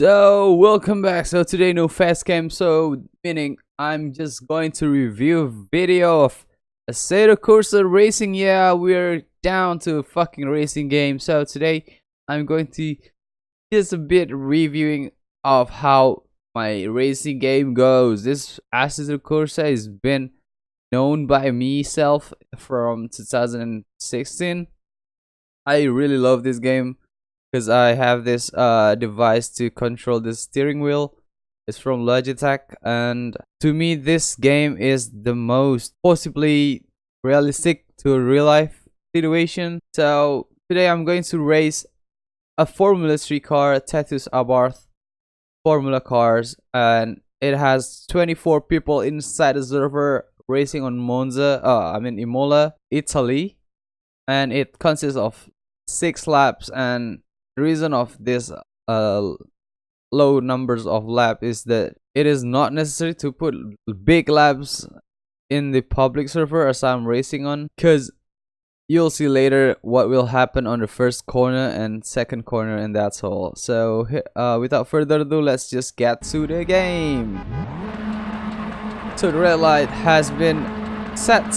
So welcome back. So today no fast cam, so meaning I'm just going to review a video of Assetto Corsa racing. Yeah, we're down to a fucking racing game. So today I'm going to just a bit reviewing of how my racing game goes. This Assetto Corsa has been known by myself from 2016. I really love this game because I have this device to control the steering wheel. It's from Logitech, and to me this game is the most possibly realistic to a real life situation. So today I'm going to race a Formula 3 car, Assetto Abarth Formula cars, and it has 24 people inside the server racing on Imola, Italy, and it consists of 6 laps. And the reason of this low numbers of lap is that it is not necessary to put big laps in the public server as I'm racing on, because you'll see later what will happen on the first corner and second corner, and that's all. So without further ado, let's just get to the game. So the red light has been set,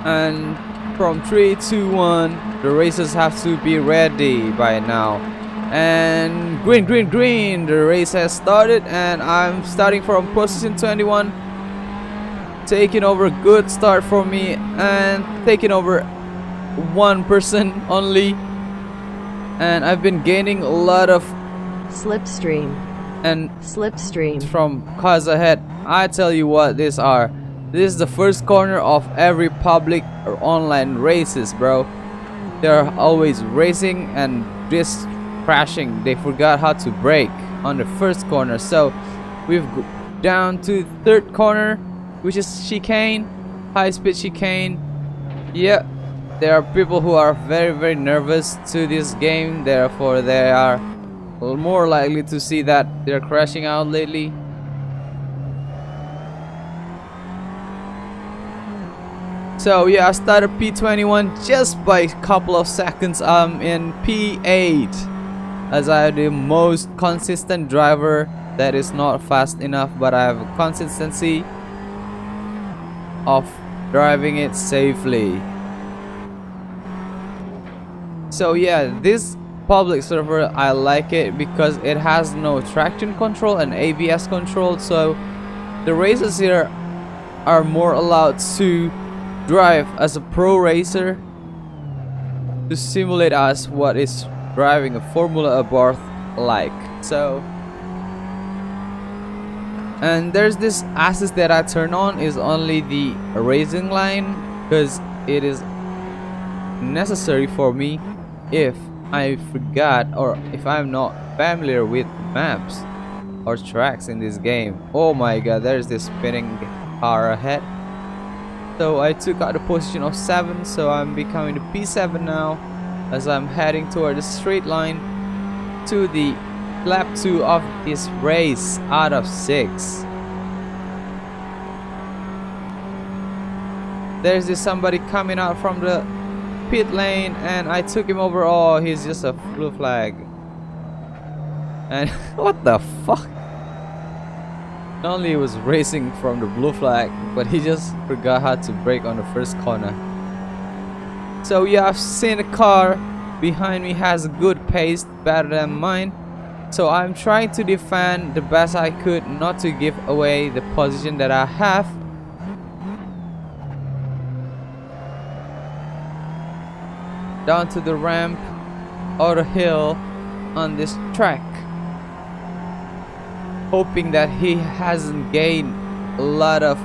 and from 3, 2, 1, the racers have to be ready by now. And green, green, green, the race has started, and I'm starting from position 21, taking over. Good start for me, and taking over one person only, and I've been gaining a lot of slipstream from cars ahead. I tell you what, these are. This is the first corner of every public or online races, bro. They're always racing and just crashing. They forgot how to brake on the first corner. So we've down to third corner, which is chicane, high speed chicane. Yeah, there are people who are very nervous to this game, therefore they are more likely to see that they're crashing out lately. So yeah, I started P21 just by a couple of seconds. I'm in P8 as I am the most consistent driver. That is not fast enough, but I have a consistency of driving it safely. So yeah, this public server, I like it because it has no traction control and ABS control, so the racers here are more allowed to drive as a pro racer, to simulate us what is driving a Formula Abarth like. So, and there's this assist that I turn on is only the racing line, because it is necessary for me if I forgot or if I'm not familiar with maps or tracks in this game. Oh my god, there's this spinning car ahead. So I took out the position of 7, so I'm becoming the P7 now, as I'm heading toward the straight line to the lap 2 of this race out of 6. There's this somebody coming out from the pit lane, and I took him over. Oh, he's just a blue flag. And what the fuck? Not only he was racing from the blue flag, but he just forgot how to brake on the first corner. So yeah, I've seen a car behind me has a good pace, better than mine. So I'm trying to defend the best I could, not to give away the position that I have. Down to the ramp or the hill on this track, hoping that he hasn't gained a lot of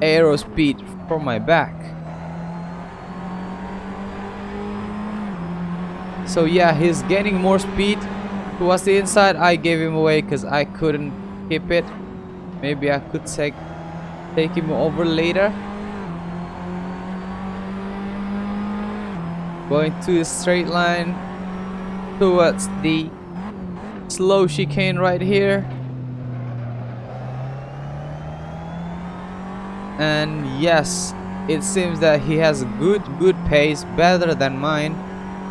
aero speed from my back. So yeah, he's gaining more speed towards the inside. I gave him away because I couldn't keep it. Maybe I could take him over later. Going to a straight line towards the slow chicane right here. And yes, it seems that he has a good pace, better than mine.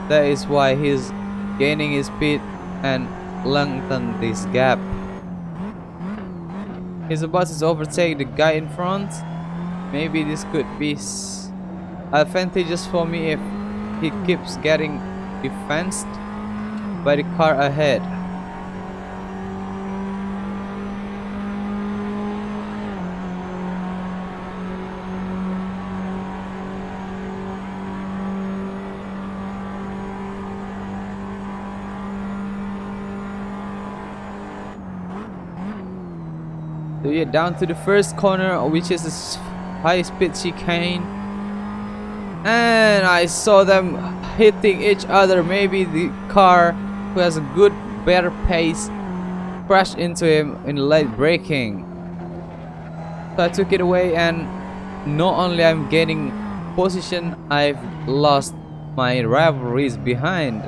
That is why he's gaining his speed and lengthen this gap. He's about to overtake the guy in front. Maybe this could be advantageous for me if he keeps getting defensed by the car ahead. So yeah, down to the first corner, which is a high-speed chicane, and I saw them hitting each other. Maybe the car who has a good, better pace crashed into him in late braking. So I took it away, and not only I'm gaining position, I've lost my rivalries behind,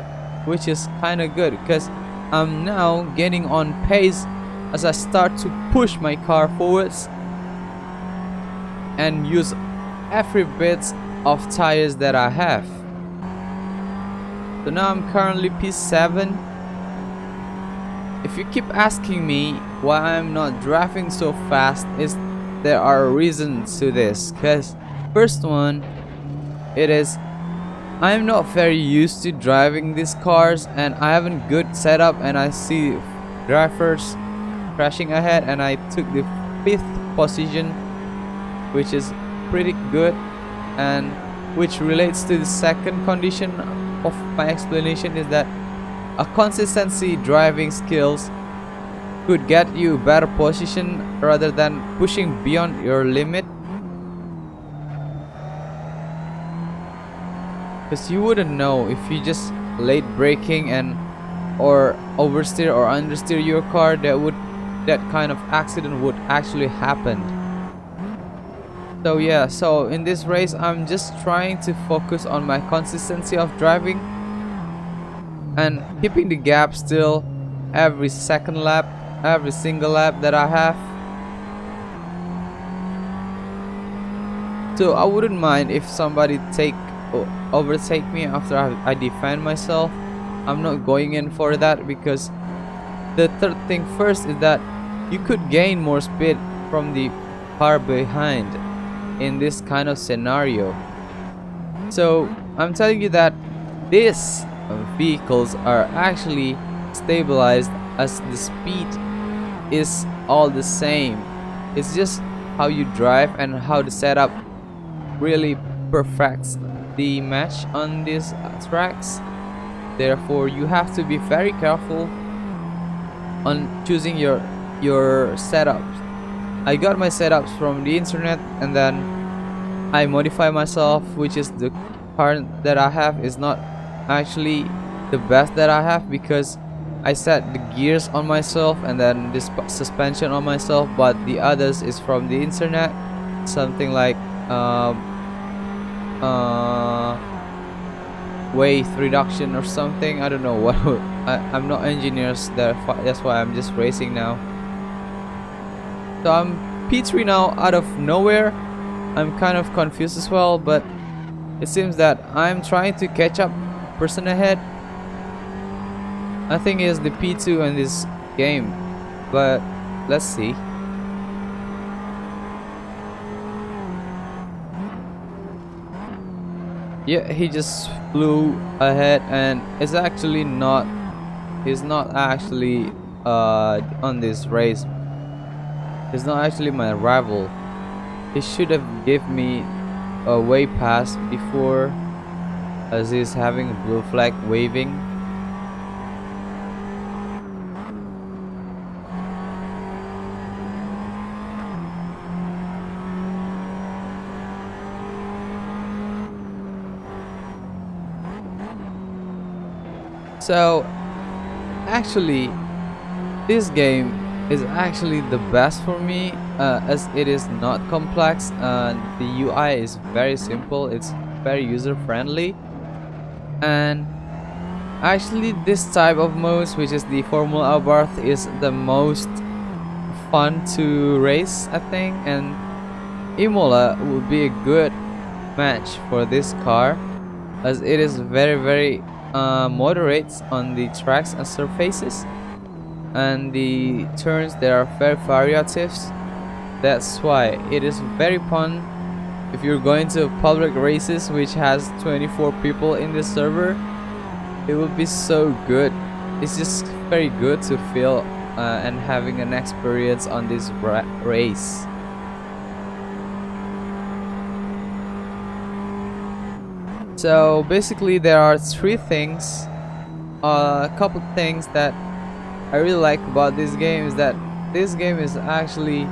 which is kind of good because I'm now gaining on pace as I start to push my car forwards and use every bit of tires that I have. So now I'm currently P7. If you keep asking me why I'm not driving so fast, there are reasons to this. Because first one, it is I'm not very used to driving these cars and I haven't good setup, and I see drivers crashing ahead, and I took the 5th position, which is pretty good, and which relates to the second condition of my explanation, is that a consistency driving skills could get you better position rather than pushing beyond your limit, because you wouldn't know if you just late braking and or oversteer or understeer your car, that kind of accident would actually happen. So yeah, so in this race I'm just trying to focus on my consistency of driving and keeping the gap still every second lap, every single lap that I have. So I wouldn't mind if somebody overtake me after I defend myself. I'm not going in for that, because the third thing first is that you could gain more speed from the car behind in this kind of scenario. So I'm telling you that these vehicles are actually stabilized as the speed is all the same. It's just how you drive and how the setup really perfects the match on these tracks. Therefore you have to be very careful on choosing your setups. I got my setups from the internet, and then I modify myself, which is the car that I have is not actually the best that I have, because I set the gears on myself and then this suspension on myself, but the others is from the internet, something like weight reduction or something. I don't know what. I'm not engineers, that's why I'm just racing now. So I'm P3 now out of nowhere. I'm kind of confused as well, but it seems that I'm trying to catch up person ahead. I think it's the P2 in this game, but let's see. Yeah, he just flew ahead, and it's actually not. He's not actually on this race. He's not actually my rival. He should have given me a way pass before, as he's having a blue flag waving. So actually this game is actually the best for me, as it is not complex, the UI is very simple, it's very user friendly, and actually this type of modes, which is the Formula Abarth, is the most fun to race, I think, and Imola would be a good match for this car, as it is very moderate on the tracks and surfaces, and the turns they are very variative. That's why it is very fun if you're going to public races which has 24 people in the server. It will be so good. It's just very good to feel and having an experience on this race. So basically there are three things, a couple things that I really like about this game is that this game is actually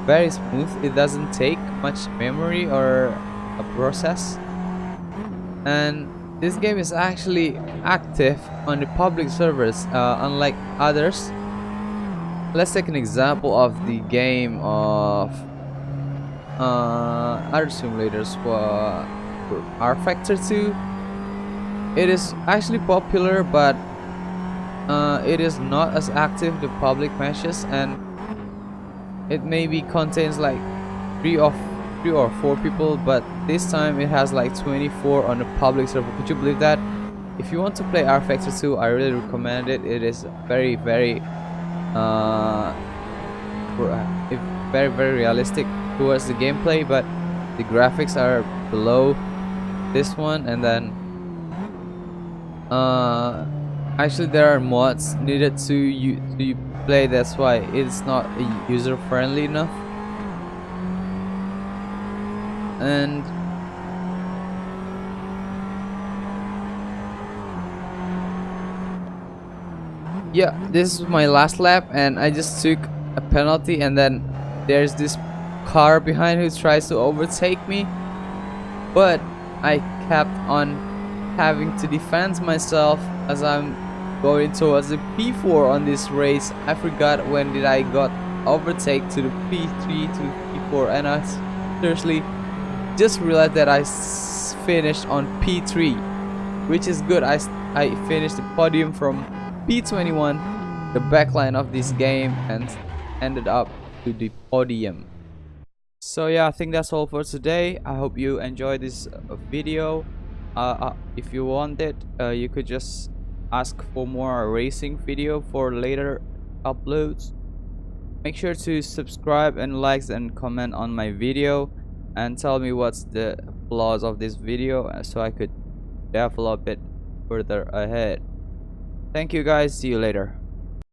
very smooth. It doesn't take much memory or a process, and this game is actually active on the public servers, unlike others. Let's take an example of the game of other simulators for R-Factor 2. It is actually popular, but it is not as active the public matches, and it maybe contains like three or four people, but this time it has like 24 on the public server. Could you believe that? If you want to play R-Factor 2, I really recommend it. It is very very realistic towards the gameplay, but the graphics are below this one. And then actually there are mods needed to play. That's why it's not user friendly enough. And yeah, this is my last lap and I just took a penalty, and then there's this car behind who tries to overtake me, but I kept on having to defend myself as I'm going towards the P4 on this race. I forgot when did I got overtake to the P3 to P4, and I seriously just realized that I finished on P3, which is good. I finished the podium from P21, the backline of this game, and ended up to the podium. So yeah, I think that's all for today. I hope you enjoyed this video. If you want it, you could just ask for more racing video for later uploads. Make sure to subscribe and like and comment on my video, and tell me what's the flaws of this video so I could develop it further ahead. Thank you guys, see you later.